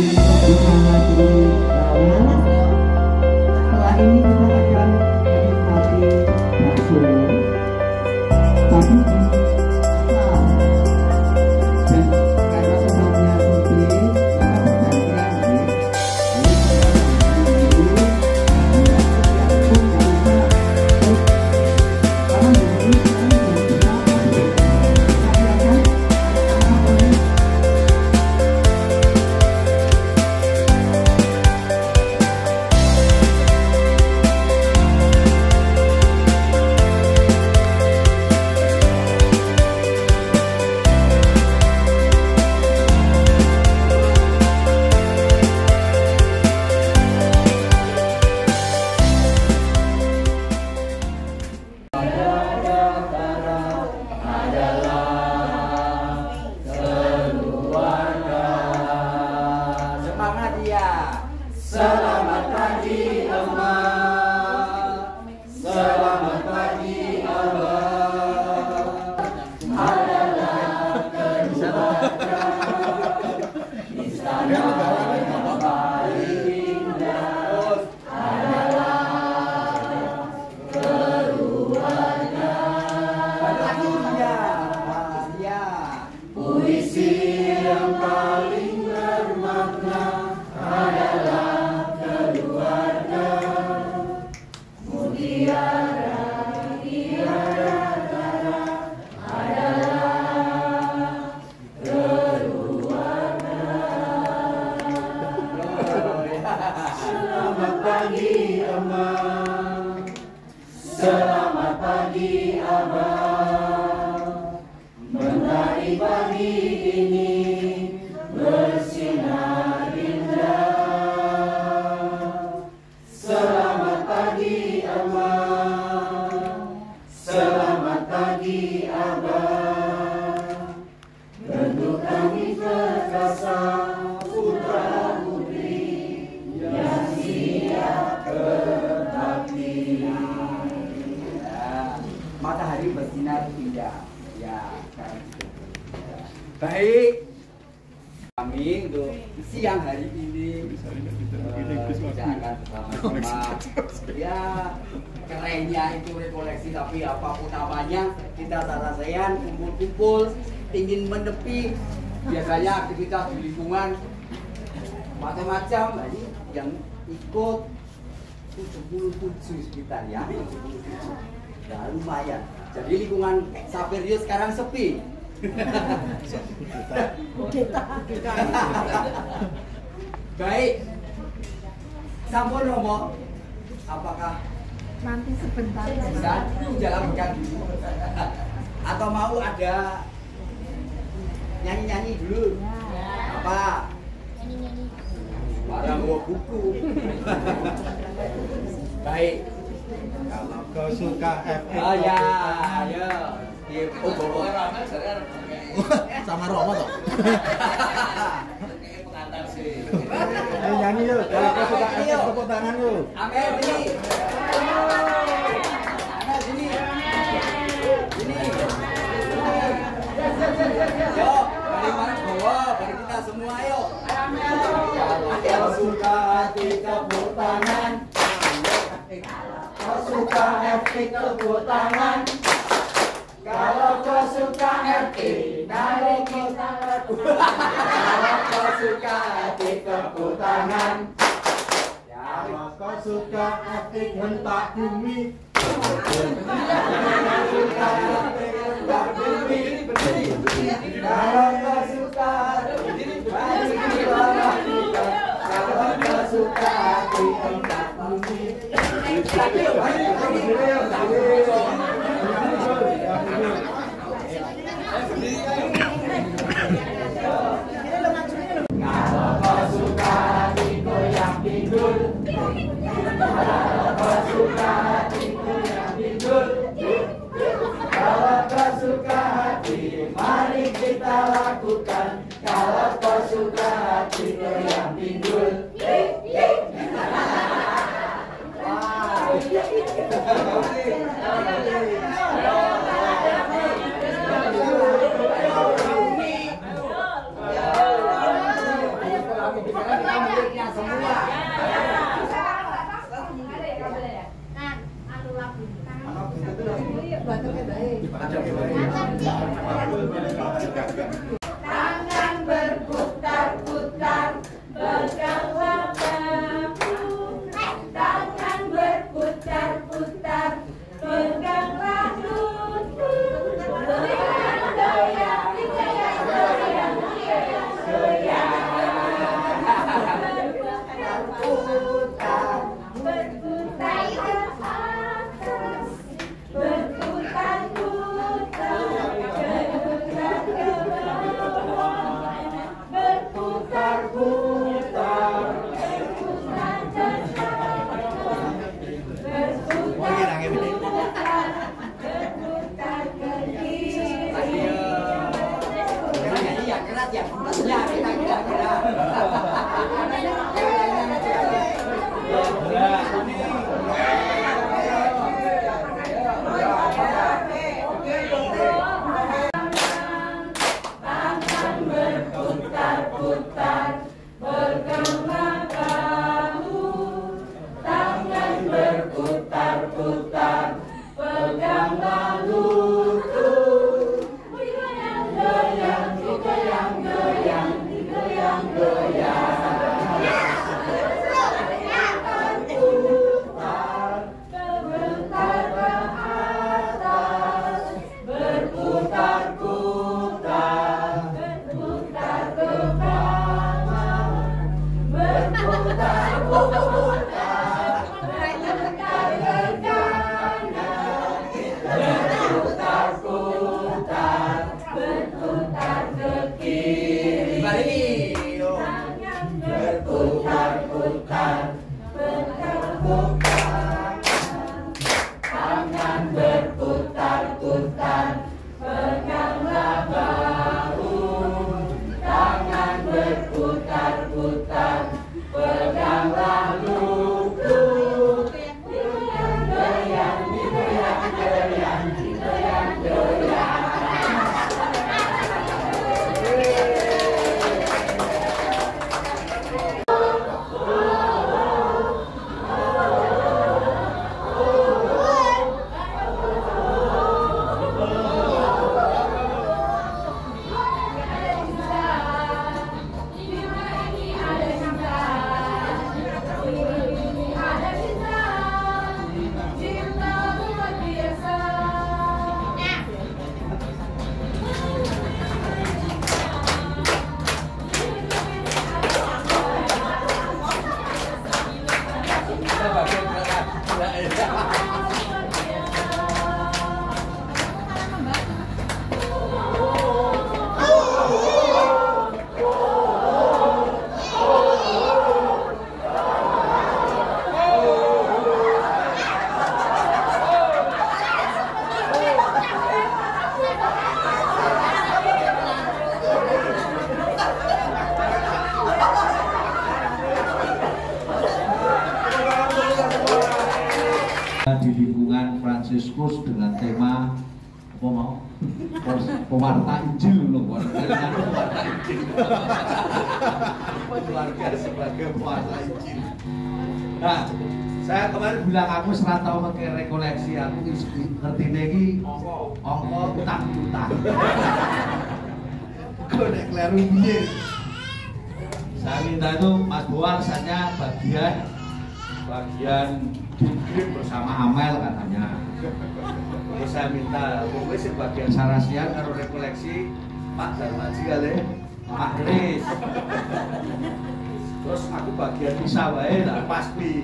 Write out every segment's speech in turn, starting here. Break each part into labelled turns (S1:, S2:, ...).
S1: Setelah ini kita akan menikmati bakso. Tapi dan karena tempatnya sempit, maka pergantian
S2: Selamat pagi Abah, selamat pagi Abah, adalah keluarga istana yang paling indah, adalah keluarga. Puisi yang paling bermakna adalah keluarga. Mutiara tiada tara adalah keluarga. Selamat pagi Abah, selamat pagi Abah, mentari pagi ini bersinar indah. Selamat pagi Abah, selamat pagi Abah, bentuk kami perkasa putra putri yang siap berbakti.
S3: Matahari bersinar indah. Ya, sekarang baik. Kami untuk siang hari ini jangan bersama-sama. Ya, kerennya itu rekoleksi, tapi apapun namanya kita sarasian kumpul-kumpul ingin menepi. Biasanya aktivitas di lingkungan macam-macam. Nah, ini yang ikut 77 sekitar ya, 77. Ya lumayan. Jadi lingkungan Saverio sekarang sepi. Baik, sampun Romo, apakah
S4: nanti sebentar
S3: jalankan dulu atau mau ada nyanyi-nyanyi dulu? Apa?
S4: nyanyi-nyanyi
S3: Barang gua buku. Baik.
S2: Kalau kau suka FX,
S3: Oh ya, ayo. Oh, bawa
S2: sama Romo toh.
S3: pengantar sih.
S2: Ayo nyanyi yuk. Kalau kau suka FX, tepuk tangan yuk.
S3: Amel sini. Amel sini. Sini. Yo, dari mana bawa? Dari kita semua ayo. Kalau kau suka hati tepuk tangan. Kau suka FX tepuk tangan. Kalau kau suka FX, narik kita lagu. Kalau kau suka hati tepuk tangan.
S2: Kalau kau suka FX hentak bumi.
S3: Kalau suka FX hentak bumi. Kalau kau suka kalau kau suka hati hentak bumi. Kalau kau suka hati goyang pinggul. Kalau kau suka hati goyang pinggul. Kalau kau suka hati, mari kita lakukan. Kalau kau suka hati goyang pinggul. berputar, berkembang kamu, tangan berputar-putar, pegang laluku, goyang-goyang, goyang-goyang, goyang-goyang.
S5: Di lingkungan Fransiskus dengan tema apa mau? Pewarta Injil loh, pewarta Injil. Keluarga sebagai pewarta Injil. Nah, saya kemarin bilang aku serat tau pakai rekoleksi, aku ngerti lagi ongko utang. Kau nek kleru piye? Saya minta itu Mas Boar saja bagian dikirim bersama Amel katanya. Terus saya minta pokoknya sebagian sarasian karo rekoleksi Pak Darmaji kali Pak Kris. Terus aku bagian bisa wae lah pasti.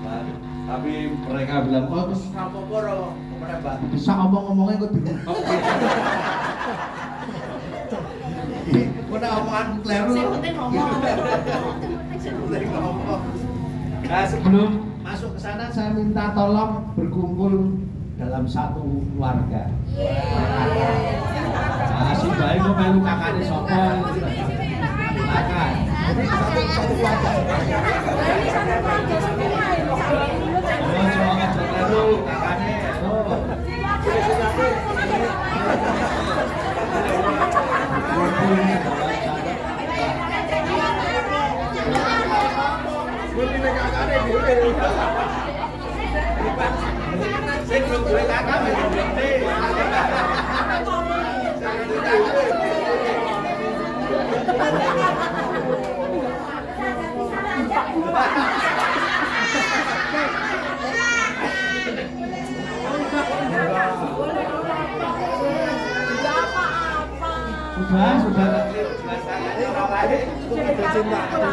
S5: Nah, tapi mereka bilang oh terus apa-apa ro Mbak bisa ngomong-ngomongnya kok bingung. Mana omongan kleru. Ngomong. Nah, sebelum masuk ke sana saya minta tolong berkumpul dalam satu keluarga. Nah, si bayi kok melu kakaknya sopo. Silakan. Satu keluarga. Coba dulu kakaknya. Sudah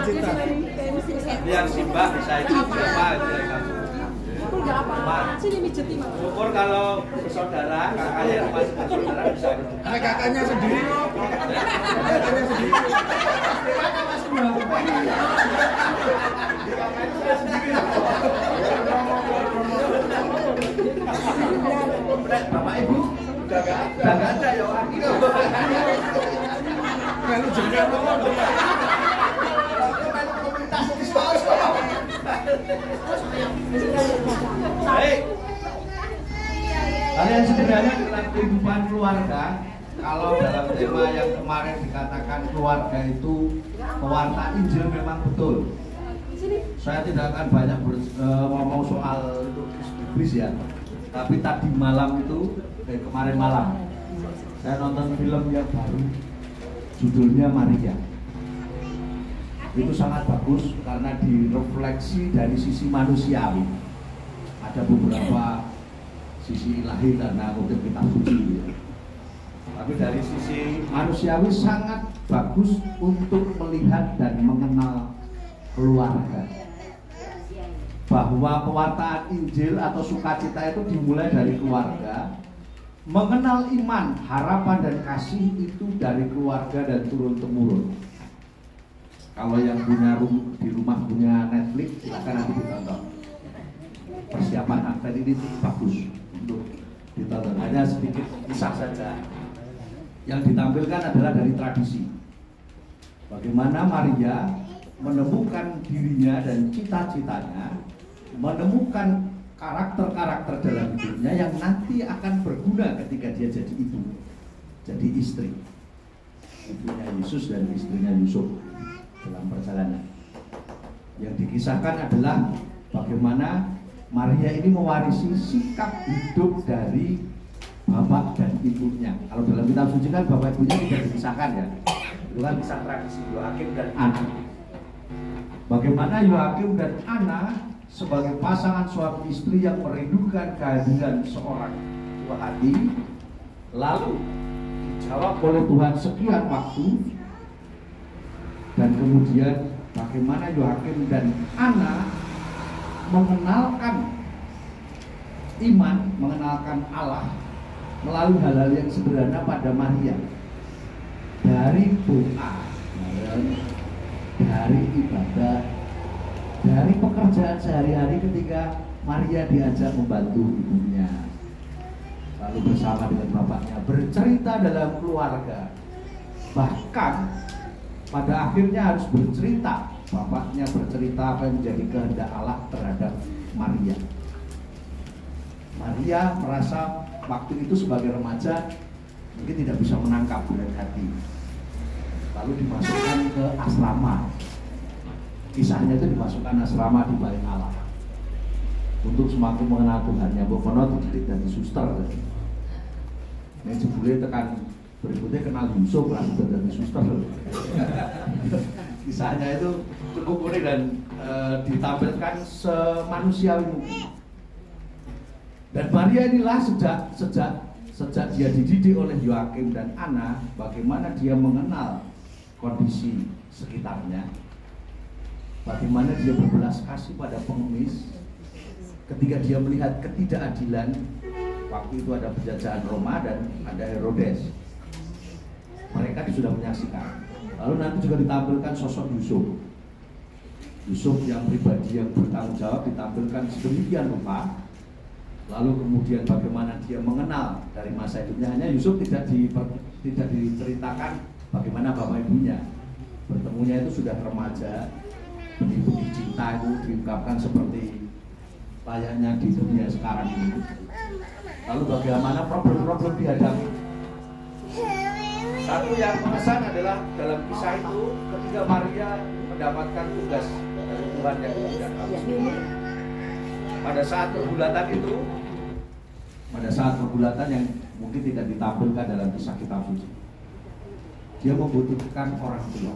S5: cinta. Yang Simbah bisa ikut siapa syukur kalau bersaudara, kakaknya masih bersaudara bisa ikut.
S2: Kakaknya sendiri loh. Kakaknya sendiri.
S5: Bapak Ibu udah gak ada ya orang itu.
S2: Kalau juga ngomong.
S5: Baik. Kalian sebenarnya dalam kehidupan keluarga, kalau dalam tema yang kemarin dikatakan keluarga itu pewarta Injil, memang betul. Saya tidak akan banyak ngomong soal itu iblis ya. Tapi tadi malam itu, kemarin malam, saya nonton film yang baru, judulnya Maria. Itu sangat bagus karena direfleksi dari sisi manusiawi. Ada beberapa sisi ilahi karena kutip kitab suci ya. Tapi dari sisi manusiawi sangat bagus untuk melihat dan mengenal keluarga. Bahwa pewartaan Injil atau sukacita itu dimulai dari keluarga. Mengenal iman, harapan dan kasih itu dari keluarga dan turun-temurun. Kalau yang punya di rumah punya Netflix, silakan nanti ditonton. Persiapan akad ini bagus untuk ditonton. Hanya sedikit kisah saja. Yang ditampilkan adalah dari tradisi. Bagaimana Maria menemukan dirinya dan cita-citanya, menemukan karakter-karakter dalam hidupnya yang nanti akan berguna ketika dia jadi ibu, jadi istri. Ibunya Yesus dan istrinya Yusuf dalam perjalanan. Yang dikisahkan adalah bagaimana Maria ini mewarisi sikap hidup dari bapak dan ibunya. Kalau dalam kitab suci kan bapak ibunya tidak dikisahkan ya. Itu kan kisah tradisi Yoakim dan Ana. Bagaimana Yoakim dan Ana sebagai pasangan suami istri yang merindukan kehadiran seorang tua hati, lalu dijawab oleh Tuhan sekian waktu, dan kemudian bagaimana Yoakim dan Ana mengenalkan iman, mengenalkan Allah melalui hal-hal yang sederhana pada Maria, dari doa, dari ibadah, dari pekerjaan sehari-hari ketika Maria diajak membantu ibunya, lalu bersama dengan bapaknya bercerita dalam keluarga, bahkan pada akhirnya harus bercerita, bapaknya bercerita apa yang menjadi kehendak Allah terhadap Maria. Maria merasa waktu itu sebagai remaja mungkin tidak bisa menangkap bulan hati, lalu dimasukkan ke asrama. Kisahnya itu dimasukkan asrama di balik Allah untuk semakin mengenal Tuhannya. Bokono dididik dari suster. Ini jebule tekan berikutnya kenal Yusuf lah dari suster. Kisahnya itu cukup unik dan ditampilkan semanusiawi mungkin. Dan Maria inilah sejak dia dididik oleh Yoakim dan Ana, bagaimana dia mengenal kondisi sekitarnya, bagaimana dia berbelas kasih pada pengemis ketika dia melihat ketidakadilan. Waktu itu ada penjajahan Roma dan ada Herodes. Mereka sudah menyaksikan. Lalu nanti juga ditampilkan sosok Yusuf. Yusuf yang pribadi yang bertanggung jawab ditampilkan sedemikian rupa. Lalu kemudian bagaimana dia mengenal dari masa hidupnya. Hanya Yusuf tidak diceritakan bagaimana bapak ibunya. Bertemunya itu sudah remaja, benih-benih cinta itu diungkapkan seperti layaknya di dunia sekarang ini. Lalu bagaimana problem-problem dihadapi. Satu yang mengesan adalah dalam kisah itu ketika Maria mendapatkan tugas dari Tuhan yang tidak tahu. Pada saat pergulatan yang mungkin tidak ditampilkan dalam kisah kitab suci, dia membutuhkan orang tua.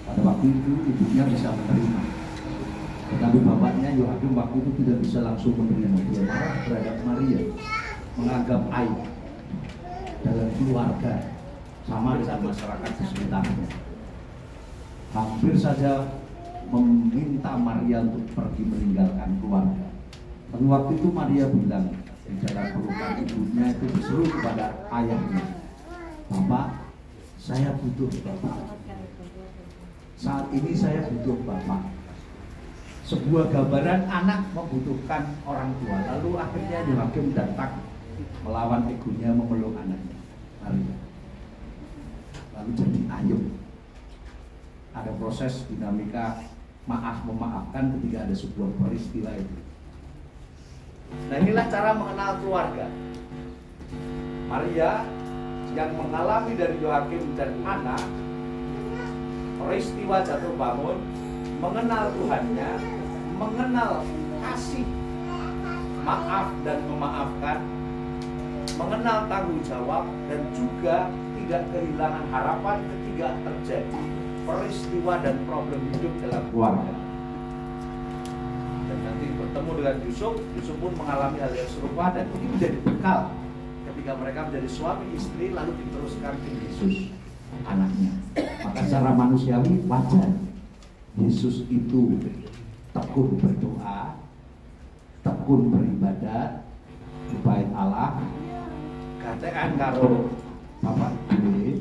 S5: Pada waktu itu ibunya bisa menerima, tetapi bapaknya Yoakim waktu itu tidak bisa langsung menerima. Dia marah terhadap Maria, menganggap aib dalam keluarga sama dengan masyarakat di sekitarnya. Hampir saja meminta Maria untuk pergi meninggalkan keluarga. Tapi waktu itu Maria bilang di dalam pelukan ibunya itu berseru kepada ayahnya, "Bapak, saya butuh Bapak. Saat ini saya butuh Bapak." Sebuah gambaran anak membutuhkan orang tua. Lalu akhirnya Yoakim datang melawan egonya, memeluk anaknya Maria. Lalu jadi ayub. Ada proses dinamika maaf memaafkan ketika ada sebuah peristiwa itu. Nah, inilah cara mengenal keluarga. Maria yang mengalami dari Yohakim dan Hana peristiwa jatuh bangun, mengenal Tuhannya, mengenal kasih, maaf dan memaafkan, mengenal tanggung jawab, dan juga tidak kehilangan harapan ketika terjadi peristiwa dan problem hidup dalam keluarga. Dan nanti bertemu dengan Yusuf pun mengalami hal yang serupa, dan ini menjadi bekal ketika mereka menjadi suami istri lalu diteruskan ke Yesus anaknya. Maka secara manusiawi wajar Yesus itu tekun berdoa, tekun beribadat di bait Allah, gatean karo bapak dhewe,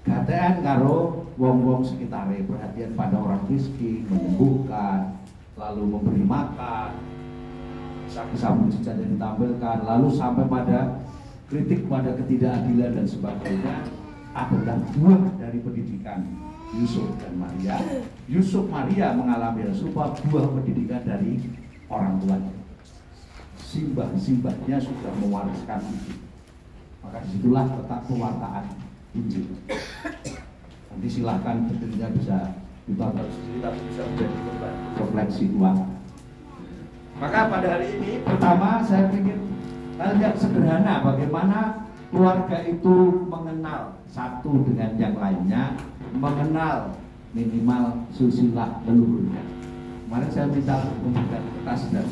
S5: gatean karo wong-wong sekitare, perhatian pada orang miskin, menyembuhkan, lalu memberi makan, kisah-kisah mujizat yang ditampilkan, lalu sampai pada kritik pada ketidakadilan dan sebagainya, adalah buah dari pendidikan Yusuf dan Maria. Yusuf Maria mengalami hal serupa, buah pendidikan dari orang tuanya. Simbah-simbahnya sudah mewariskan itu. Maka disitulah letak pewartaan Injil. Nanti silahkan detailnya bisa ditonton sendiri, tapi bisa menjadi refleksi uang. Maka pada hari ini pertama saya ingin lihat sederhana bagaimana keluarga itu mengenal satu dengan yang lainnya, mengenal minimal silsilah leluhurnya. Kemarin saya minta memberikan kertas dan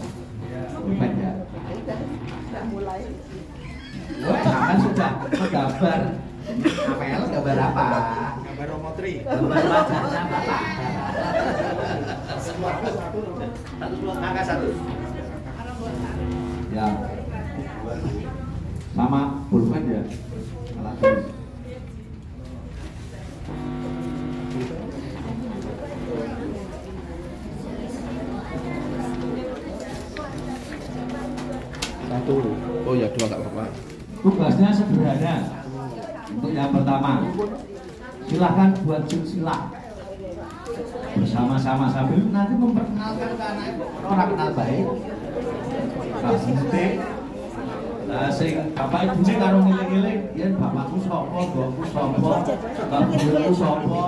S5: pulpen ya.
S1: Sudah mulai.
S5: Kan sudah menggambar. Apel gambar apa?
S2: Gambar romotri.
S5: Gambar wajahnya Bapak. Angka 1. Ya. Sama pulpen ya. Alat tulis.
S2: Satu. Oh ya, 2 nggak apa-apa.
S5: Tugasnya sederhana. Untuk yang pertama, silahkan buat silsilah bersama-sama sambil nanti memperkenalkan ke anak orang kenal baik. Kasih sing bapak ibu ini karo ngiling-ngiling, yen bapakku sapa, mbokku sapa, mbokku sapa.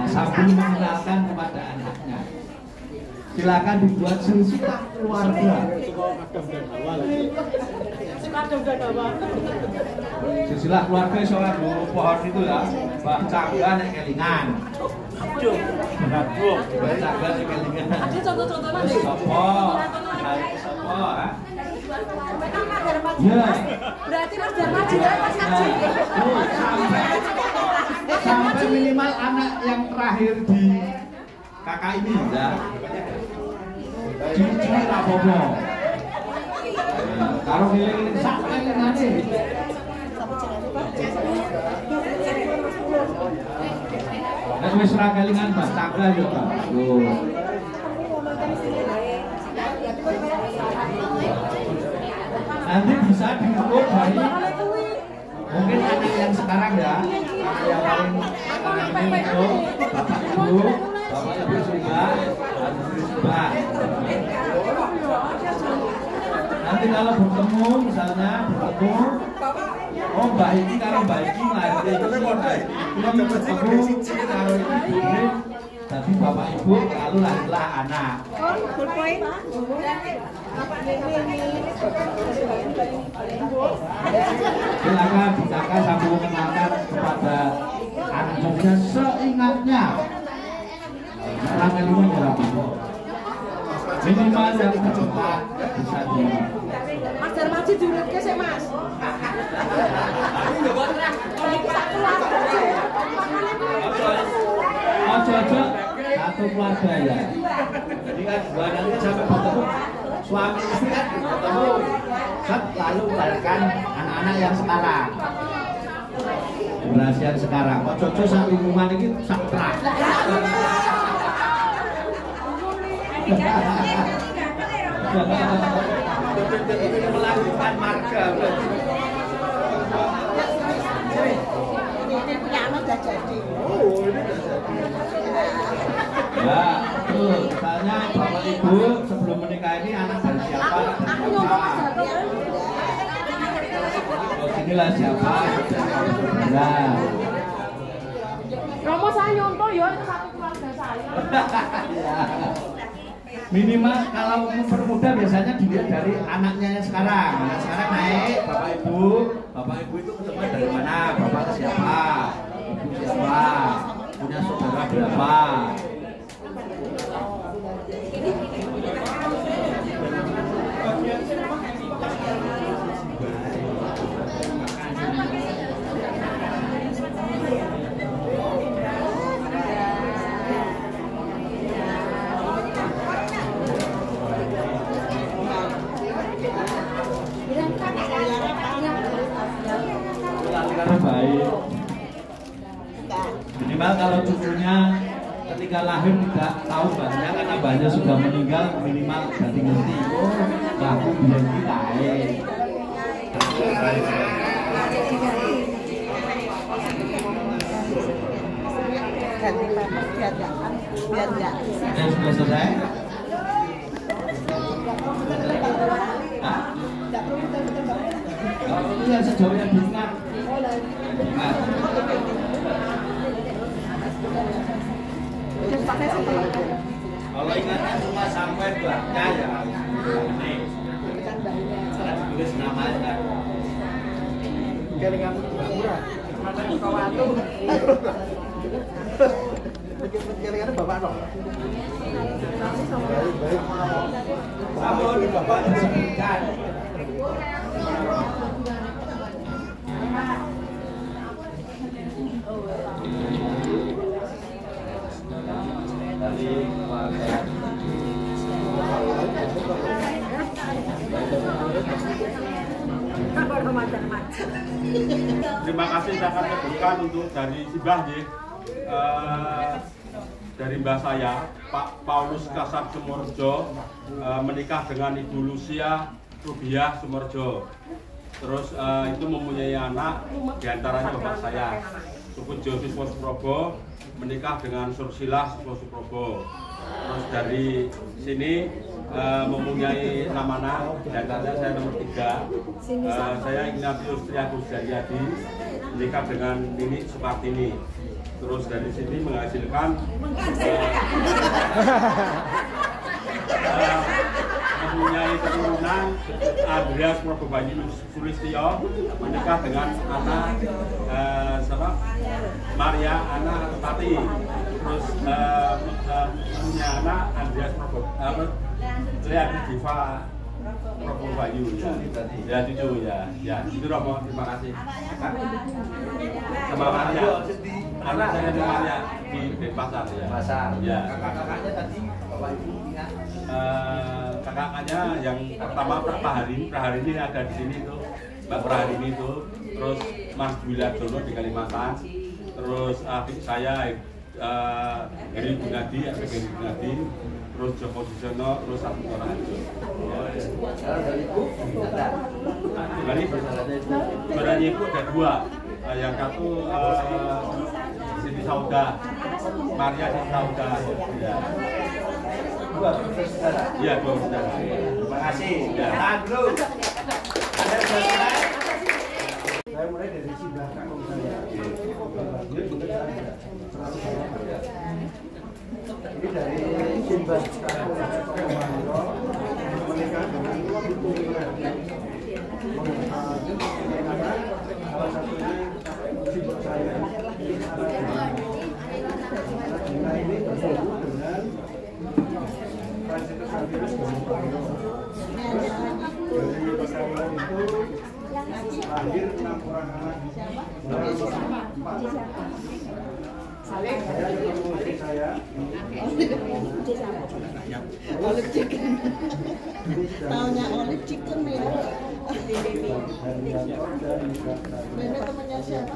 S5: Sambil mengenalkan kepada anaknya. Silakan dibuat silsilah keluarga. Silsilah keluarga soal pohon itu ya, Mbak Cangga nek kelingan. Berat Bu, Mbak Cangga nek kelingan.
S4: Ada contoh-contohnya nih.
S5: Sopo? Sopo? Ya.
S4: Berarti Mas Dharma juga Mas Haji.
S5: Sampai minimal anak yang terakhir di kakak ini ya. Cici apa-apa. Karo ngiling-ngiling sak kelingane. Nek wis ra kelingan Mbak Cangga yo bagus. Nanti bisa diukur dari mungkin anak yang sekarang ya, yang paling ini itu bapak ibu sudah, nanti kalau bertemu misalnya oh Mbak ini kalau Mbak ini lahir kalau ini tapi bapak ibu lalu lahirlah anak. Silakan bicara sambil mengenalkan kepada anak cucunya seingatnya. Orang kelingan ya minimal yang tercepat bisa di.
S4: Mas Dharma diurutke sik Mas.
S5: Ojo-ojo satu keluarga ya. Jadi kan dua nanti sampai bertemu suami istri kan bertemu lalu melahirkan anak-anak yang sekarang. Generasi yang sekarang. Ojo-ojo satu lingkungan ini sak terang. Melakukan marga berarti.
S1: Ini punya anak sudah jadi.
S2: Oh, ini sudah jadi.
S5: Ya, betul. Misalnya bapak ibu sebelum menikah ini anak dari siapa?
S4: Aku ngomong Mas Dharma
S5: inilah siapa saudara.
S4: Romo saya nyontoh ya itu satu keluarga saya.
S5: Minimal kalau mempermudah biasanya dilihat dari anaknya yang sekarang. Anak sekarang naik, bapak ibu itu ketemuan dari mana, bapak ke siapa, ibu siapa, punya saudara berapa. Baik. Minimal kalau cucunya ketika lahir tidak tahu mbahnya karena mbahnya sudah meninggal, minimal berarti ngerti. Oh, aku biar kita.
S1: Ganti paper biar enggak.
S5: Sudah selesai? Hah? Yang sejauh yang diingat. Kalau ingatnya cuma sampai bahnya ya ini karena ditulis namanya kan
S2: Kelingan murah. Kelingan bapak dong. Baik.
S5: Sampun bapak disebutkan.
S6: Terima kasih saya akan sebutkan untuk dari Sibah dari mbah saya Pak Paulus Kasar Sumorjo menikah dengan Ibu Lucia Rubiah Sumorjo. Terus itu mempunyai anak diantaranya bapak saya Sukujo Siswo Suprobo menikah dengan Sursila Siswo Suprobo. Terus dari sini mempunyai 6 anak, diantaranya saya nomor 3. Saya Ignatius Triagus Jaryadi menikah dengan Nini Sukartini. Terus dari sini menghasilkan mempunyai keturunan Andreas Probobayu Sulistyo menikah dengan anak siapa? Maria Ana Tati. Terus punya anak Andreas Probobayu Diva Probobayu ya cucu ya itu Romo, terima kasih sama Maria anak saya di Maria di pasar ya kakak-kakaknya tadi bapak ibu ingat kakaknya yang pertama Praharini ada di sini tuh Mbak Praharini itu, terus Mas Wilarjono di Kalimantan, terus adik saya Heri Gunadi, terus Joko Sujono, terus Satu Torajo. Saudaranya ibu ada 2, yang satu Siti Sauda, Maria Siti Sauda. Iya, 2 saudara.
S5: Terima kasih.
S6: Ya.
S5: Bro. Ada selesai.
S2: Saya mulai dari si belakang saya. Ini dari Simbas menikah dengan Ibu salah satunya Simbas saya. Ini bertemu dengan Franciscus Xavierus Gamupayo. Dari pasangan itu lahir 6 orang anak. Saya ketemu istri saya.
S1: Olive chicken. Taunya olive chicken ya. Nenek temannya siapa?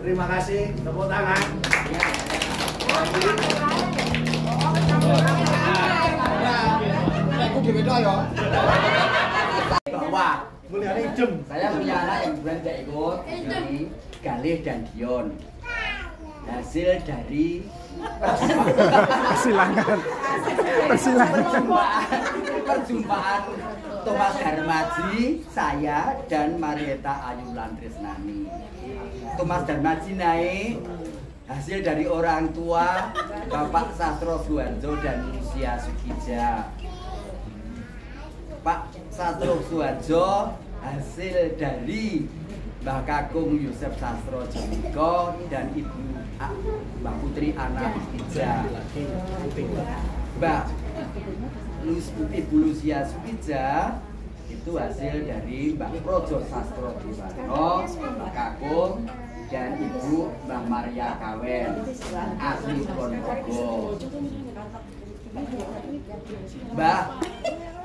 S2: Terima kasih, tepuk tangan. Aku dibedo ya.
S3: Bahwa
S2: Mulyane ijem.
S3: saya punya anak yang bulan tidak ikut dari Galih dan Dion. Hasil dari perjumpaan Thomas Darmaji, saya dan Marieta Ayulan Tresnani. Thomas Darmaji naik hasil dari orang tua Bapak Sastro Suharjo dan Lucia Sukija. Pak Sastro Suharjo hasil dari Mbah Kakung Yusuf Sastro Jemiko dan Ibu Mbak Putri Ana Sukija. Ibu Lucia Sukija itu hasil dari Mbak Projo Sastro Diwarno, Mbak Kakung dan Ibu Mbak Maria Kawen asli Ponorogo. Mbak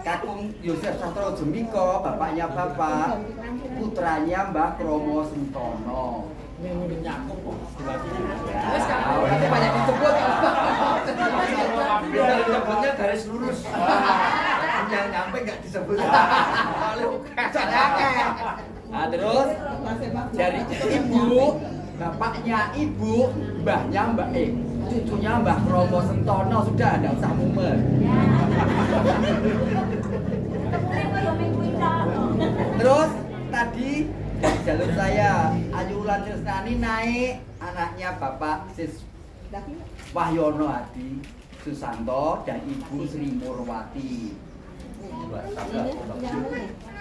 S3: Kakung Yusuf Sastro Jemiko, bapaknya bapak, putranya Mbah Kromo Sentono. Nanti banyak disebut.
S2: Biar disebutnya garis lurus. Yang nyampe nggak disebut.
S3: Nah terus dari ibu, bapaknya ibu, mbahnya cucunya Mbah Kromo Sentono, sudah ada usah mumet. Terus tadi dari jalur saya Ayulan Tresnani naik anaknya Bapak Sis Wahyono Hadi Susanto dan Ibu Sri Murwati.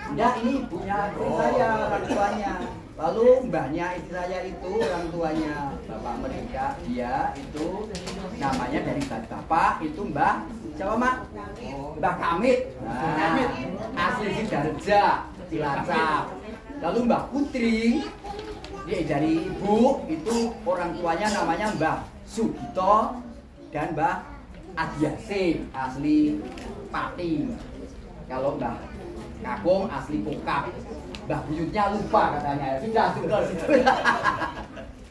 S3: Enggak, ini ibunya istri saya, orang tuanya. Lalu mbahnya istri saya itu orang tuanya Bapak Merdeka, dia itu namanya dari bapak itu Mbah siapa Mak? Mbah Kamit. Nah, asli Sidarja, Cilacap. Lalu Mbah Putri dia dari ibu itu orang tuanya namanya Mbah Sugito dan Mbah Adiase asli Pati. Kalau Mbah Kakung asli Pokap. Mbah buyutnya lupa katanya. Sudah.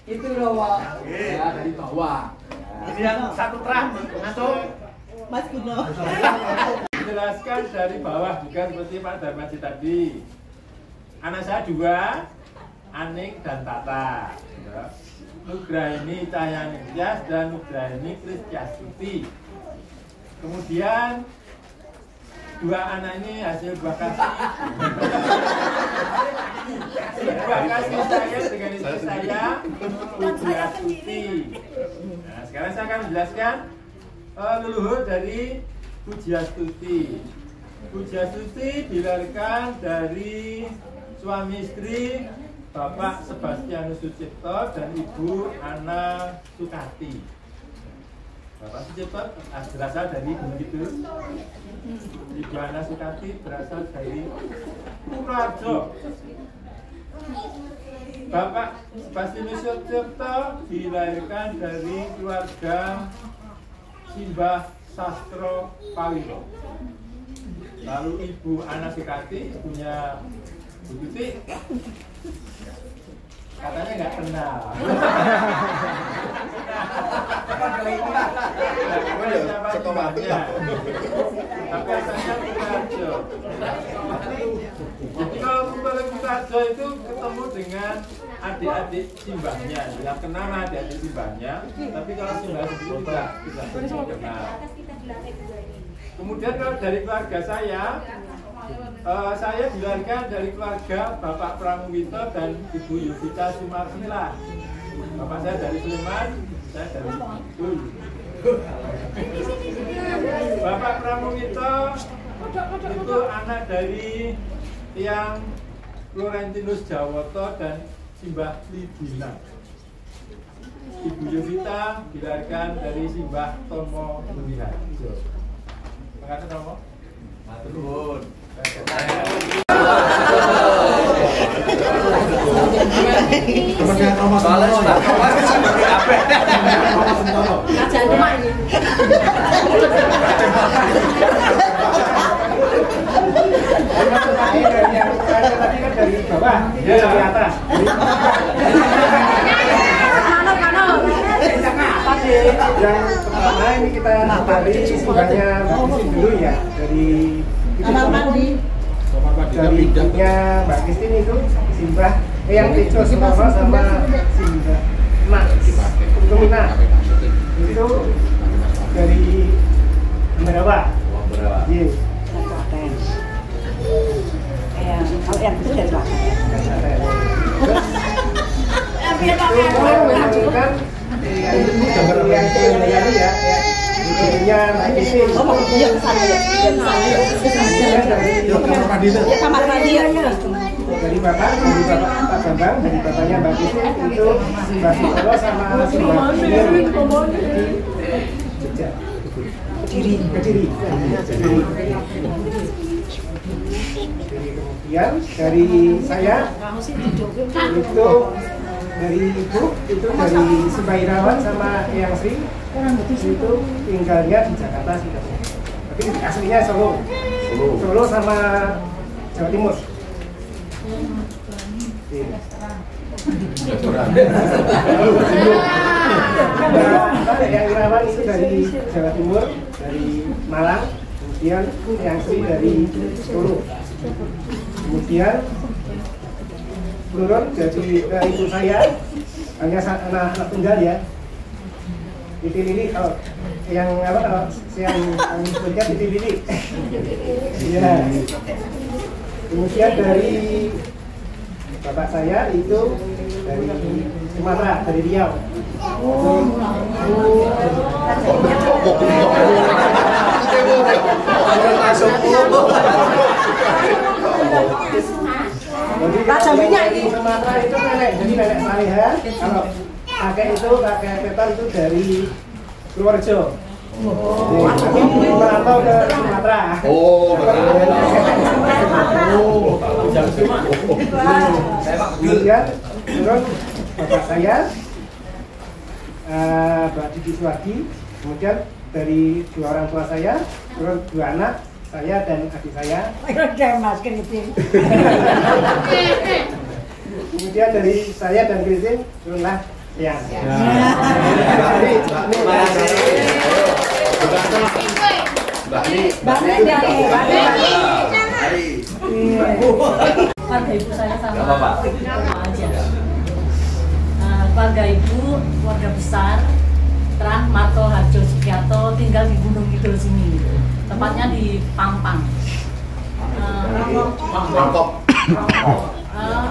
S3: Itu loh ya dari bawah.
S2: Ini yang satu terang, langsung
S1: Mas Kuno.
S7: Dijelaskan dari bawah juga seperti Pak Darmaji tadi. Anak saya dua, Anik dan Tata. Nugraini Cahyaningtyas dan Nugraini Kristiastuti. Kemudian dua anak ini hasil buah kasih. Buah kasih saya dengan istri saya, Pujiastuti. Nah, sekarang saya akan menjelaskan leluhur dari Pujiastuti. Pujiastuti dilahirkan dari suami istri Bapak Sebastianus Sucipto dan Ibu Ana Sukati. Bapak Sucipto berasal dari Bukidul. Ibu Ana Sukati berasal dari Purworejo. Bapak Sebastianus Sucipto dilahirkan dari keluarga Simbah Sastro Pawiro. Lalu Ibu Ana Sukati punya Bu Tuti katanya nggak kenal. Tapi asalnya Purworejo. Jadi kalau Purworejo itu ketemu dengan adik-adik simbahnya, yang kenal adik-adik simbahnya. Tapi kalau simbah sendiri tidak kenal. Kemudian kalau dari keluarga saya dilahirkan dari keluarga Bapak Pramugito dan Ibu Yovita Sumarsila. Bapak saya dari Sleman, saya dari Kidul. Bapak Pramugito itu anak dari tiang Florentinus Jawoto dan Simbah Lidina. Ibu Yovita dilahirkan dari Simbah Tomo Lumiharjo. Makasih Tomo. Matur nuwun.
S2: kemudian nomor
S7: Tadi kan dari bawah, dia dari atas.
S2: Yang pertama ini kita dari simbahnya Mbak Kristin dulu ya, dari
S1: Kamar mandi.
S2: dari ibunya Mbak Kristin itu simbah yang Tejo Surono sama simbah Mak Tumina itu dari Merawa. Iya.
S1: Kalau yang itu dari belakang. Kamar mandi ya.
S2: Dari bapak Pak Bambang, dari bapaknya Mbak Kristin itu Mbak Sutoro sama Mbak Kediri. Kemudian dari saya itu dari ibu itu dari Sibairawan sama Eyang Sri itu tinggalnya di Jakarta sih, tapi aslinya Solo sama Jawa Timur. Yang Irawan itu dari Jawa Timur, dari Malang, kemudian Eyang Sri dari Solo, kemudian Blurun jadi ibu saya hanya anak tunggal ya. Titi Lili kalau yang apa yang sebutnya Titi Lili. Iya. Kemudian dari bapak saya itu dari Sumatera, dari Riau. Jadi Sumatera itu nenek, jadi nenek Saleha. Kalau kakek itu kakek Petar itu dari Purworejo. Tapi merantau ke Sumatera. Kemudian turun bapak saya, Mbak Didi Suwardi. Kemudian dari dua orang tua saya, turun dua anak, saya dan adik saya. Kemudian dari saya dan Kristin turunlah Yang.
S8: Keluarga ibu saya sama aja. Keluarga ibu, keluarga besar, Trah Marto Harjo Sugiarto, tinggal di Gunung Kidul sini, tepatnya di Pampang.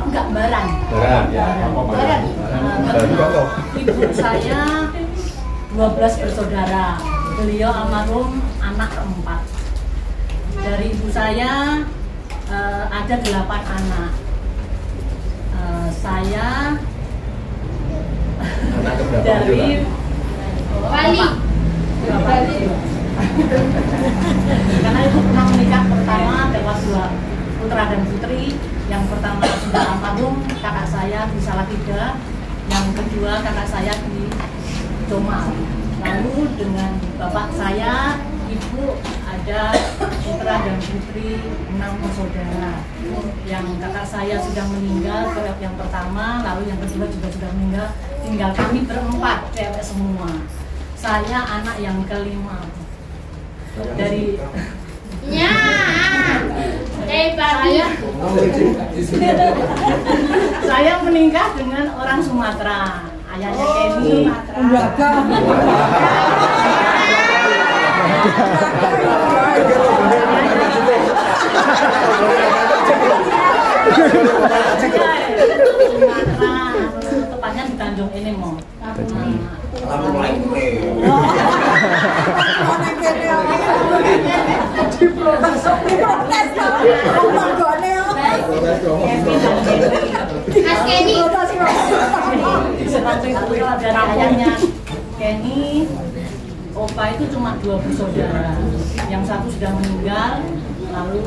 S8: Enggak, Baran. Ibu saya 12 bersaudara. Beliau almarhum anak keempat. Dari ibu saya ada 8 anak. Saya dari Bali. Karena ibu pernah menikah pertama dapat 2 putra dan putri. Yang pertama sudah almarhum kakak saya di Salatiga, yang kedua kakak saya di Jomal. Lalu dengan bapak saya, ibu ada putra dan putri 6 bersaudara. Yang kakak saya sudah meninggal, yang pertama, lalu yang kedua juga sudah meninggal. Tinggal kami berempat, cewek semua. Saya anak yang kelima. Dari saya menikah dengan orang Sumatera. Ayahnya Kenny. Sumatera, tepatnya di Tanjung Enemo. Dari ayahnya Kenny, opa itu cuma 2 bersaudara. Yang satu sudah meninggal, lalu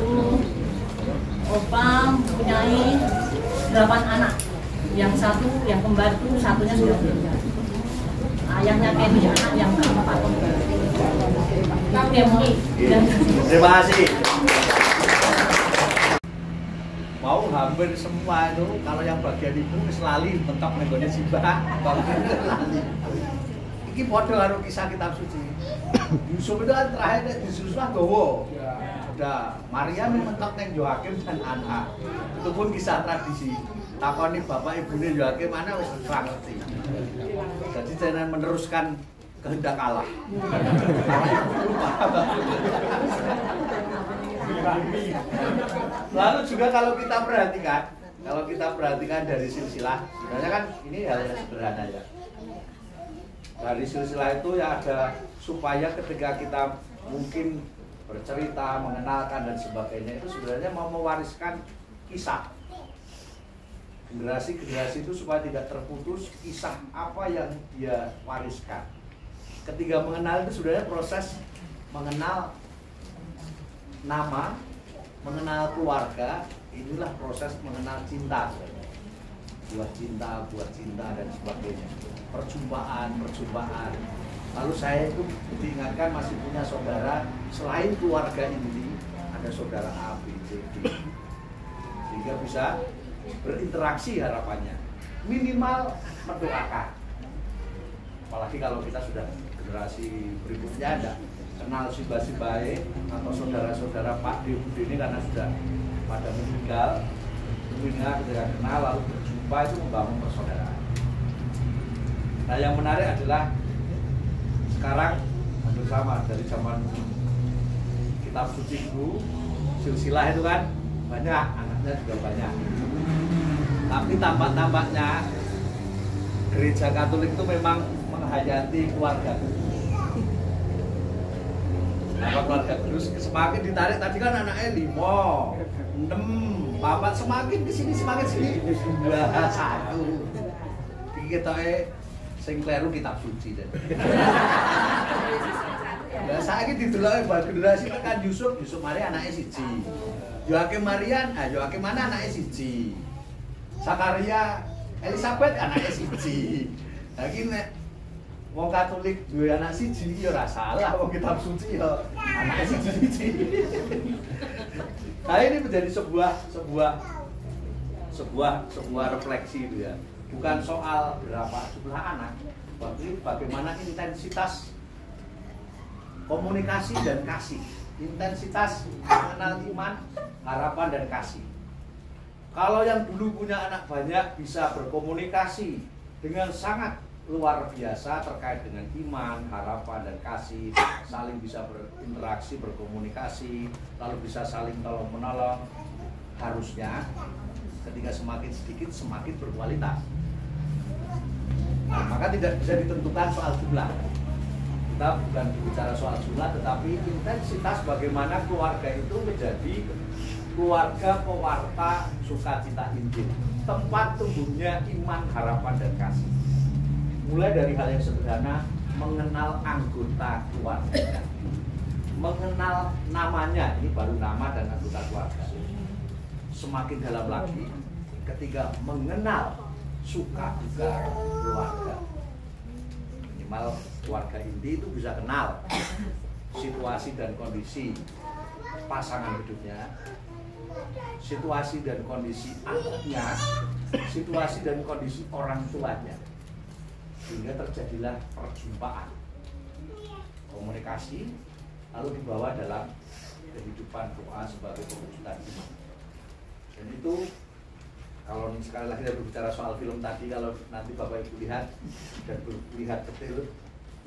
S8: opa mempunyai 8 anak. Yang satu, yang kembar itu satunya sudah meninggal. Ayahnya Kenny anak yang keempat.
S3: Terima kasih. Mau hampir semua itu, kalau yang bagian ibu lali mentok nenggone simbah.
S5: Iki podo karo kisah kitab suci. Yusuf itu kan terakhir di Suslah gowo. Udah Maria mentok neng Yohakim dan Anna. Itu pun kisah tradisi. Takoni bapak ibune Yohakim mana wis ngerti. Jadi jangan meneruskan kehendak Allah. Lalu juga kalau kita perhatikan dari silsilah, sebenarnya kan ini hal yang sederhana ya. Dari silsilah itu ya ada supaya ketika kita mungkin bercerita, mengenalkan dan sebagainya itu sebenarnya mau mewariskan kisah. Generasi-generasi itu supaya tidak terputus kisah apa yang dia wariskan. Ketika mengenal itu sebenarnya proses mengenal nama, mengenal keluarga, inilah proses mengenal cinta. Buat cinta dan sebagainya. Perjumpaan. Lalu saya itu diingatkan masih punya saudara selain keluarga inti, ada saudara A, B, C, D. Sehingga bisa berinteraksi harapannya. Minimal mendoakan. Apalagi kalau kita sudah generasi berikutnya ada kenal si-bae atau saudara-saudara Pak D, ini karena sudah pada meninggal. Ketika kenal lalu berjumpa itu membangun persaudaraan. Nah yang menarik adalah sekarang hampir sama dari zaman kitab suci itu silsilah itu kan banyak, anaknya juga banyak. Tapi tampak-tampaknya gereja Katolik itu memang menghayati keluarga. Kenapa keluarga terus semakin ditarik tadi kan anaknya 5, 6, 4 semakin kesini semakin sini 2, 1. Kita sing kleru kitab suci dan. Lah saiki dideloki bal generasi kan Yusuf mari anake siji. Yohakim Marian, Yohakim mana anake siji. Sakaria Elizabeth anake siji. Lah iki nek wong Katolik duwe anak siji ya ora salah, wong kitab suci ya anake siji-siji. Nah ini menjadi sebuah refleksi itu ya. Bukan soal berapa jumlah anak, tapi bagaimana intensitas komunikasi dan kasih, intensitas mengenal iman, harapan dan kasih. Kalau yang dulu punya anak banyak bisa berkomunikasi dengan sangat luar biasa terkait dengan iman, harapan dan kasih, saling bisa berinteraksi, berkomunikasi, lalu bisa saling tolong menolong. Harusnya ketika semakin sedikit semakin berkualitas. Nah, maka tidak bisa ditentukan soal jumlah. Kita bukan bicara soal jumlah, tetapi intensitas bagaimana keluarga itu menjadi keluarga pewarta sukacita Injil, tempat tumbuhnya iman, harapan dan kasih. Mulai dari hal yang sederhana, mengenal anggota keluarga, mengenal namanya, ini baru nama dan anggota keluarga. Semakin dalam lagi ketika mengenal suka duka keluarga. Minimal keluarga inti itu bisa kenal situasi dan kondisi pasangan hidupnya, situasi dan kondisi anaknya, situasi dan kondisi orang tuanya, sehingga terjadilah perjumpaan, komunikasi, lalu dibawa dalam kehidupan doa sebagai perwujudan iman. Dan itu kalau sekali lagi kita berbicara soal film tadi, kalau nanti Bapak Ibu lihat dan lihat detail,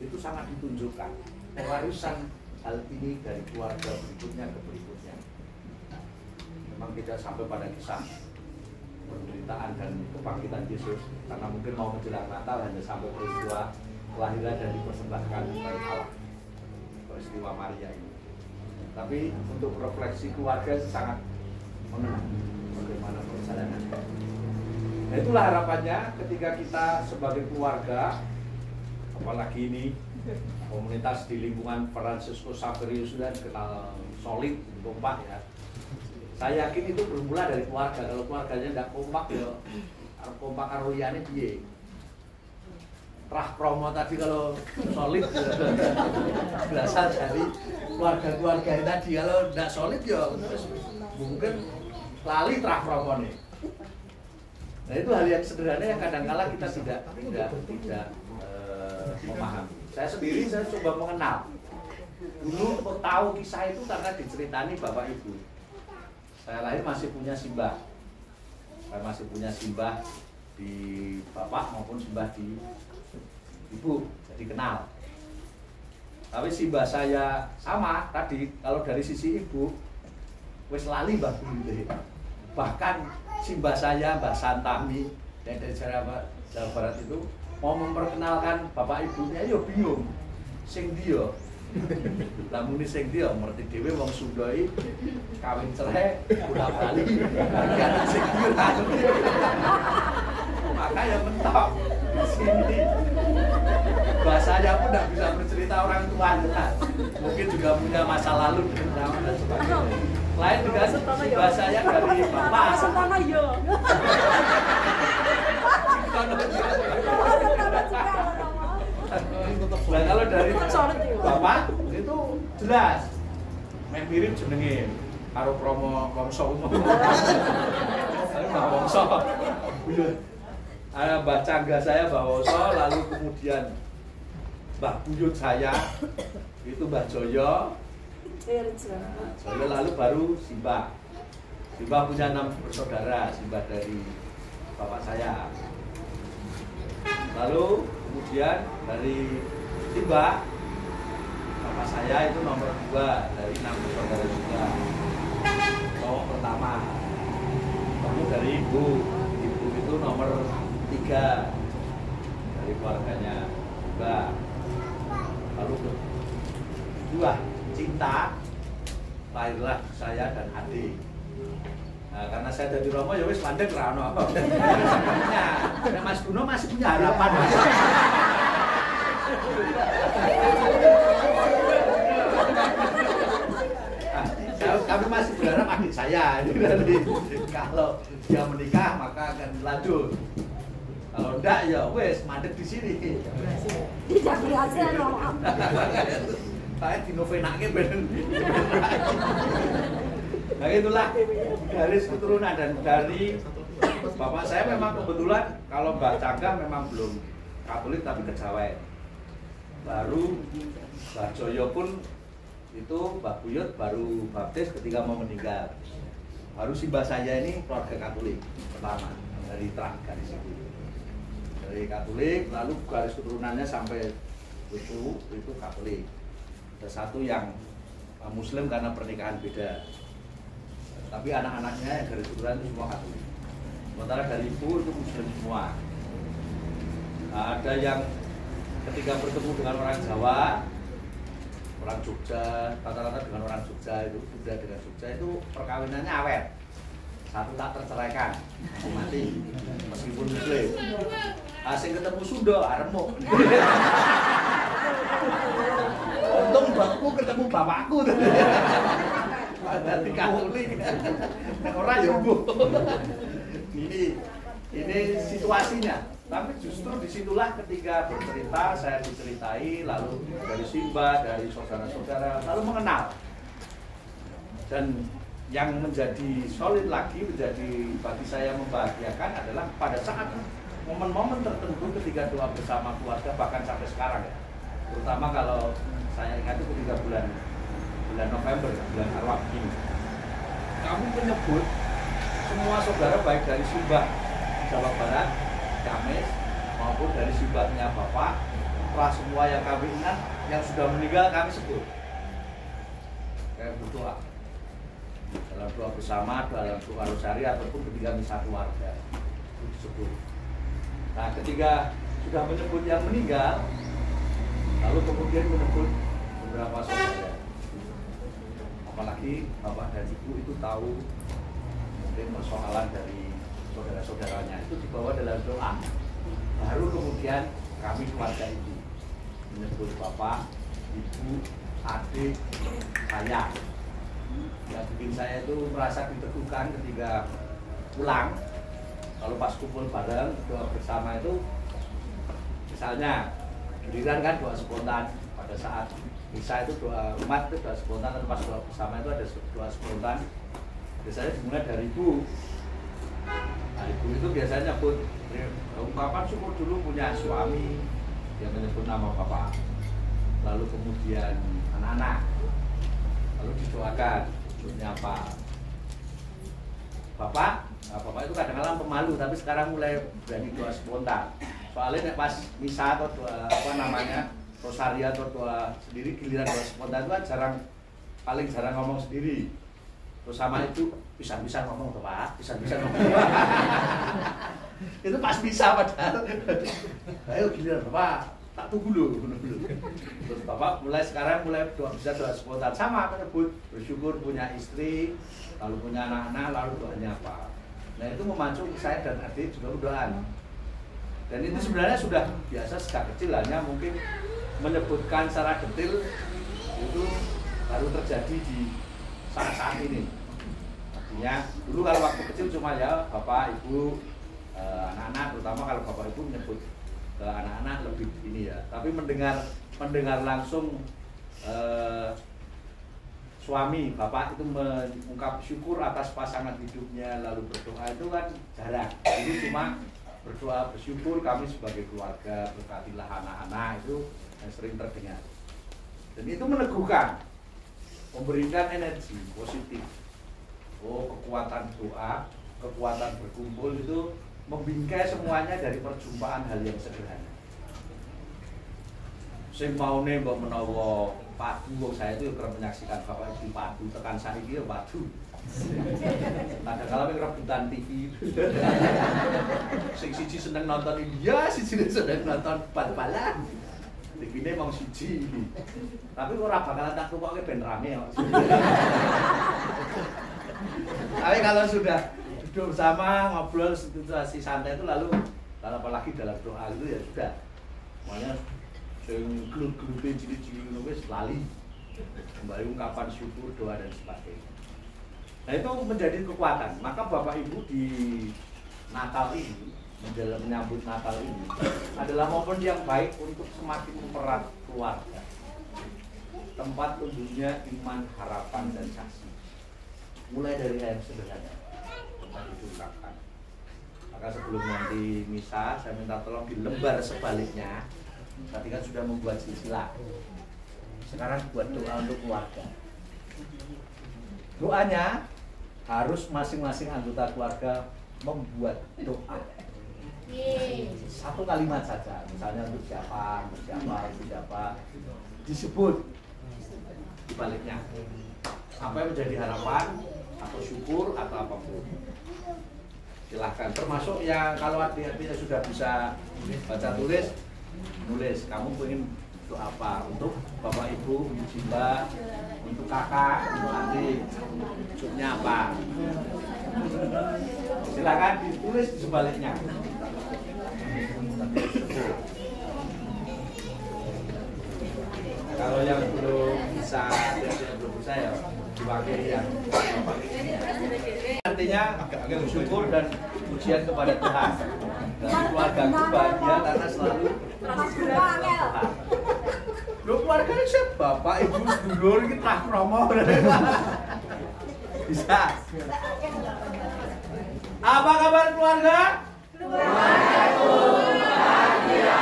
S5: itu sangat ditunjukkan pewarisan hal ini dari keluarga berikutnya ke berikutnya. Memang tidak sampai pada kisah penderitaan dan kebangkitan Yesus, karena mungkin mau menjelang Natal hanya sampai peristiwa kelahiran dan dipersembahkan kepada Allah, peristiwa Maria ini. Tapi untuk refleksi keluarga sangat mengenal bagaimana perjalanan. Nah itulah harapannya ketika kita sebagai keluarga, apalagi ini komunitas di lingkungan Fransiskus Xaverius dan kenal solid, kompak ya. Saya yakin itu bermula dari keluarga. Kalau keluarganya tidak kompak ya, kompak karo liyane piye? Trah promo tadi kalau solid ya, berasal dari keluarga-keluarga tadi. Kalau tidak solid ya mungkin lali trah promo nih. Nah itu hal yang sederhana yang kadang-kala kita tidak memahami. Saya sendiri saya coba mengenal. Dulu untuk tahu kisah itu karena diceritani bapak ibu. Saya lahir masih punya simbah. Saya masih punya simbah di bapak maupun simbah di ibu, jadi kenal. Tapi simbah saya sama tadi, kalau dari sisi ibu wis lali Mbah Buyut. Bahkan simbah saya Mbah Santami yang dari Jawa Barat itu mau memperkenalkan bapak ibunya, yo bingung. Sing dia lah muni sing dia ngerti dhewe wong Sunda iki kawin cerai bola-bali karena sing dia maka ya mentok di sini bahasanya pun tidak bisa bercerita orang tua mungkin juga punya masa lalu dan sebagainya. Lain dengan bahasanya dari bapak nah, kalau dari bapak itu jelas mirip jenenge karo promo Wongso umum. Wongso. Ada Mbah Cangga saya Mbah Wongso, lalu kemudian Mbah Buyut saya itu Mbah Joyo. Joyo lalu baru Simbah. Simbah punya 6 bersaudara, Simbah dari bapak saya. Lalu kemudian dari Simbah bapak saya itu nomor 2 dari 6 bersaudara juga. Cowok pertama. Lalu dari ibu itu nomor 3 dari keluarganya Mbak. Lalu kedua Cinta, lahirlah saya dan adik. Nah, karena saya dari Romo ya wis mandek ra ono apa. Nah, Mas Guno masih punya harapan. Kami masih berharap adik saya. Jadi kalau dia menikah maka akan lanjut. Kalau enggak ya wes mandek di sini.
S1: Tidak berhasil loh.
S5: Saya dinovenake ben. Nah itulah garis keturunan dan dari bapak saya memang kebetulan kalau Mbah Cangga memang belum Katolik tapi kejawen. Baru Mbah Joyo pun itu Mbah Buyut baru baptis ketika mau meninggal. Baru simbah saya ini keluarga Katolik pertama dari Trah garis dari Katolik, lalu garis keturunannya sampai itu Katolik. Ada satu yang Muslim karena pernikahan beda. Tapi anak-anaknya yang garis keturunan itu semua Katolik. Sementara dari ibu itu Muslim semua. Nah, ada yang ketika bertemu dengan orang Jawa, orang Jogja, rata-rata dengan orang Jogja itu, Sunda dengan Jogja itu perkawinannya awet. Satu tak terceraikan, mati meskipun Muslim. Asing ketemu Sunda, remuk. Untung bapakku ketemu bapakku. Dari Katolik, orang ya bu. Ini situasinya. Tapi justru disitulah ketika bercerita, saya diceritai, lalu dari simbah, dari saudara-saudara, lalu mengenal. Dan yang menjadi solid lagi, menjadi bagi saya membahagiakan adalah pada saat momen-momen tertentu ketika doa bersama keluarga, bahkan sampai sekarang ya. Terutama kalau saya ingat itu ketika bulan November, bulan Arwah ini. Kami menyebut semua saudara baik dari simbah Jawa Barat, Kamis maupun dari simbahnya Bapak, setelah semua yang kami ingat yang sudah meninggal kami sebut. Kayak berdoa dalam doa bersama, dalam doa rosari ataupun ketika misa keluarga itu disebut. Nah, ketika sudah menyebut yang meninggal, lalu kemudian menyebut beberapa saudara. Apalagi bapak dan ibu itu tahu mungkin persoalan dari saudara-saudaranya itu dibawa dalam doa. Baru kemudian kami keluarga itu menyebut bapak, ibu, adik, saya. Yang bikin saya itu merasa diteguhkan ketika pulang. Kalau pas kumpul bareng doa bersama itu, misalnya giliran kan doa spontan pada saat misa itu doa umat itu doa spontan, dan pas doa bersama itu ada doa spontan. Biasanya dimulai dari ibu. Nah, ibu itu biasanya nyebut ungkapan syukur dulu punya suami dia menyebut nama bapak, lalu kemudian anak-anak, lalu didoakan untuk nyapa bapak. Nah, bapak itu kadang-kadang pemalu, tapi sekarang mulai berani doa spontan. Soalnya pas misa atau doa rosaria atau doa sendiri, giliran doa spontan itu kan paling jarang ngomong sendiri. Terus sama itu bisa-bisa ngomong tuh Pak, bisa-bisa ngomong. Itu pas bisa padahal. Ayo giliran Bapak, tak tunggu dulu. Terus Bapak sekarang mulai bisa doa spontan, sama menyebut bersyukur punya istri, lalu punya anak-anak, lalu doanya apa. Nah itu memancing saya dan adik juga berdoa. Dan itu sebenarnya sudah biasa sejak kecil, hanya mungkin menyebutkan secara detail itu baru terjadi di saat ini. Artinya dulu kalau waktu kecil cuma ya bapak, ibu, anak-anak, terutama kalau bapak ibu menyebut ke anak-anak lebih ini ya. Tapi mendengar langsung suami bapak itu mengungkap syukur atas pasangan hidupnya lalu berdoa itu kan jarang. Ini cuma berdoa bersyukur kami sebagai keluarga, berkatilah anak-anak, itu yang sering terdengar. Dan itu meneguhkan, memberikan energi positif. Oh, kekuatan doa, kekuatan berkumpul itu membingkai semuanya dari perjumpaan hal yang sederhana. Sing maune mbok menawa padu, wong saya itu kerap menyaksikan bapak ibu padu, tekan saiki ya padu. Kadang-kadang rebutan TV. Sing siji seneng nonton India, siji seneng nonton bal-balan. TV-ne mong siji. Tapi ora bakalan tak tukoke ben rame kok. Tapi kalau sudah duduk bersama, ngobrol situasi santai itu lalu apalagi dalam doa itu ya sudah. Makanya sing gelut-gelute cilik-cilik wis lali. Kembali ungkapan syukur, doa dan sebagainya. Nah itu menjadi kekuatan. Maka Bapak Ibu di Natal ini, menyambut Natal ini adalah momen yang baik untuk semakin mempererat keluarga. Tempat tumbuhnya iman, harapan, dan kasih. Mulai dari yang sederhana, tempat diungkapkan. Maka sebelum nanti misa, saya minta tolong di lembar sebaliknya. Tadi kan sudah membuat silsilah. Sekarang buat doa untuk keluarga. Doanya harus masing-masing anggota keluarga membuat doa. Satu kalimat saja, misalnya untuk siapa, disebut di baliknya. Apa yang menjadi harapan atau syukur atau apapun. Silahkan, termasuk yang kalau adik-adiknya sudah bisa baca tulis, nulis kamu ingin untuk apa, untuk bapak ibu, untuk mbak, untuk kakak, untuk adik, maksudnya apa. Silakan ditulis di sebaliknya. Kalau yang belum bisa, ya dipakai yang artinya bersyukur dan pujian kepada Tuhan. Dan keluargaku bahagia karena selalu Tuhan. Loh keluarga ini siapa? Bapak, ibu, sedulur, kita promo. Bisa. Apa kabar keluarga? Keluargaku bahagia.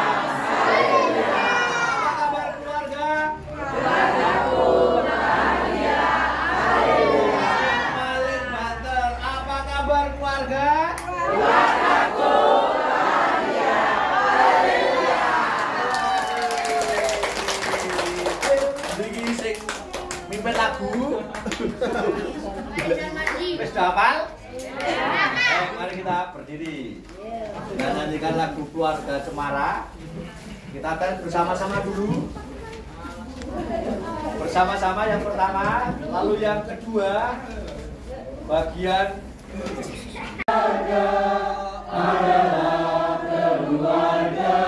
S5: Apa kabar keluarga? Keluargaku bahagia. Paling banter. Apa kabar keluarga? Keluargaku bahagia. Iki sing mimpin lagu. Wis hafal? Mari kita berdiri dan nyanyikan lagu Keluarga Cemara. Kita akan bersama-sama dulu. Bersama-sama yang pertama, lalu yang kedua bagian keluarga adalah keluarga,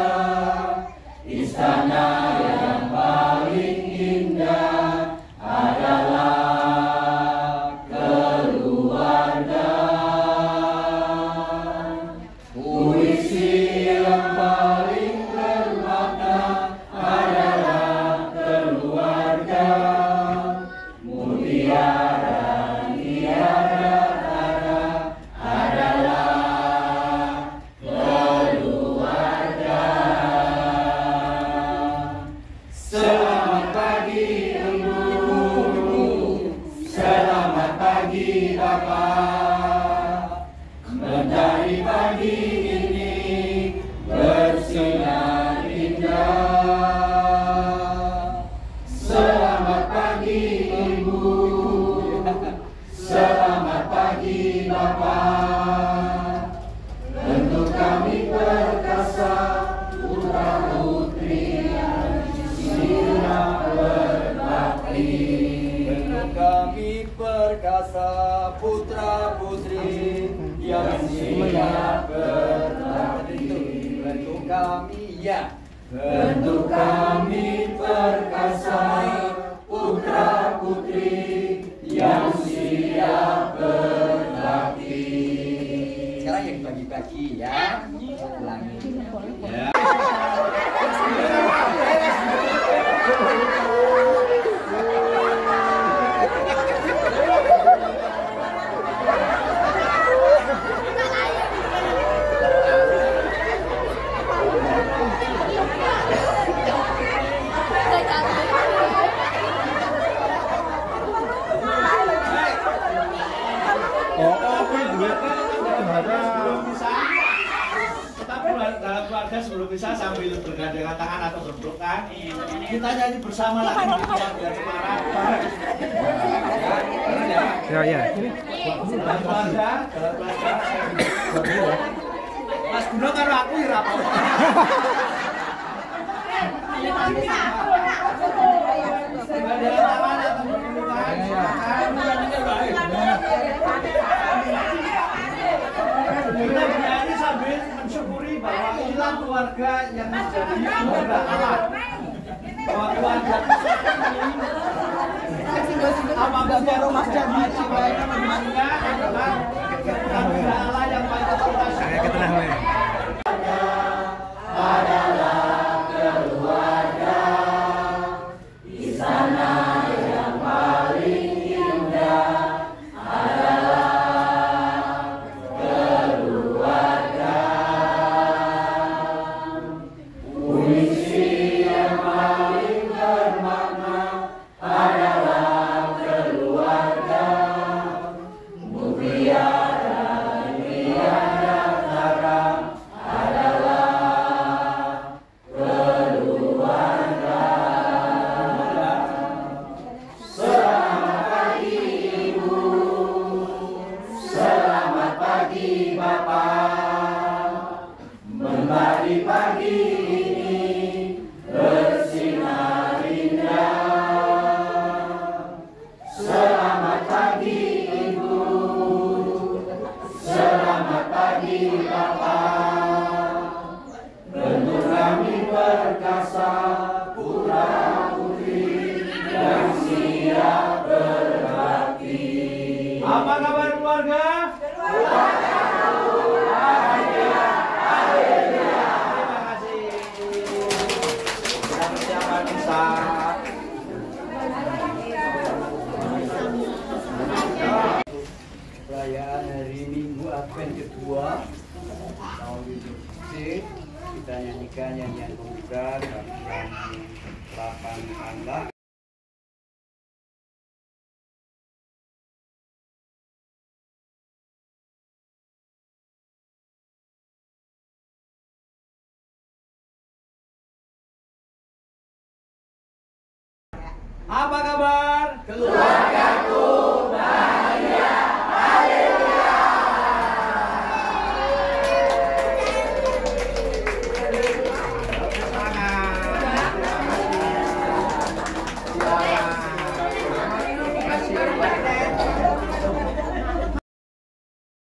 S5: istana yang paling indah adalah keluarga
S3: kami ya. Bentuk kami perkasa, putra putri yang siap berbakti. Sekarang yang bagi-bagi ya. Ulangi. Ya.
S5: Sebelum bisa sambil bergandengan tangan atau berpelukan, kita nyanyi bersama lagi biar semangat.
S2: Ya.
S5: Mas Guno karo aku ya apa? Bergandengan tangan atau berpelukan. Kita bernyanyi sambil mensyukuri bahwa inilah keluarga yang menjadi keluarga Allah. Bahwa keluarga apabila rumah dan jiwanya manusia adalah keluarga Allah yang paling terutama. Adalah keluarga istana yang paling indah. Apa kabar keluarga? Terima kasih. Sudah persiapan bisa.
S3: Perayaan hari Minggu Advent kedua tahun 2006, kita nyanyikan nyanyian pembuka dalam 8 angka.
S5: Apa kabar? Keluarga.